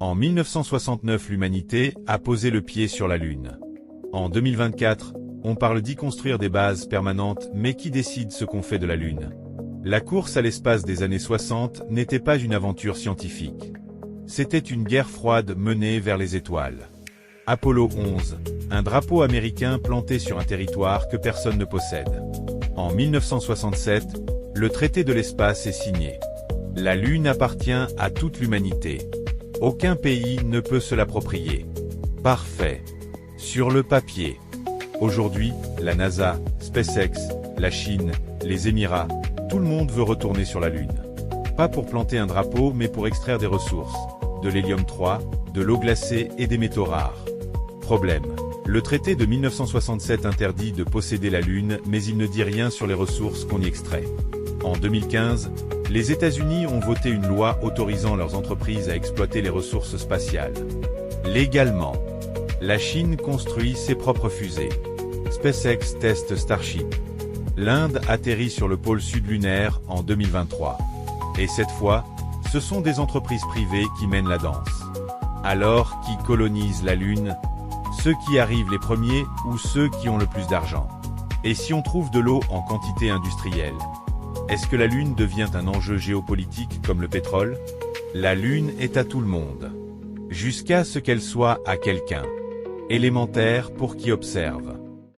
En 1969, l'humanité a posé le pied sur la Lune. En 2024, on parle d'y construire des bases permanentes, mais qui décide ce qu'on fait de la Lune? La course à l'espace des années 60 n'était pas une aventure scientifique. C'était une guerre froide menée vers les étoiles. Apollo 11, un drapeau américain planté sur un territoire que personne ne possède. En 1967, le traité de l'espace est signé. La Lune appartient à toute l'humanité. Aucun pays ne peut se l'approprier. Parfait. Sur le papier. Aujourd'hui, la NASA, SpaceX, la Chine, les Émirats, tout le monde veut retourner sur la Lune. Pas pour planter un drapeau, mais pour extraire des ressources. De l'hélium-3, de l'eau glacée et des métaux rares. Problème. Le traité de 1967 interdit de posséder la Lune, mais il ne dit rien sur les ressources qu'on y extrait. En 2015, les États-Unis ont voté une loi autorisant leurs entreprises à exploiter les ressources spatiales. Légalement. La Chine construit ses propres fusées. SpaceX teste Starship. L'Inde atterrit sur le pôle sud lunaire en 2023. Et cette fois, ce sont des entreprises privées qui mènent la danse. Alors, qui colonise la Lune? Ceux qui arrivent les premiers ou ceux qui ont le plus d'argent? Et si on trouve de l'eau en quantité industrielle? Est-ce que la Lune devient un enjeu géopolitique comme le pétrole? La Lune est à tout le monde. Jusqu'à ce qu'elle soit à quelqu'un. Élémentaire pour qui observe.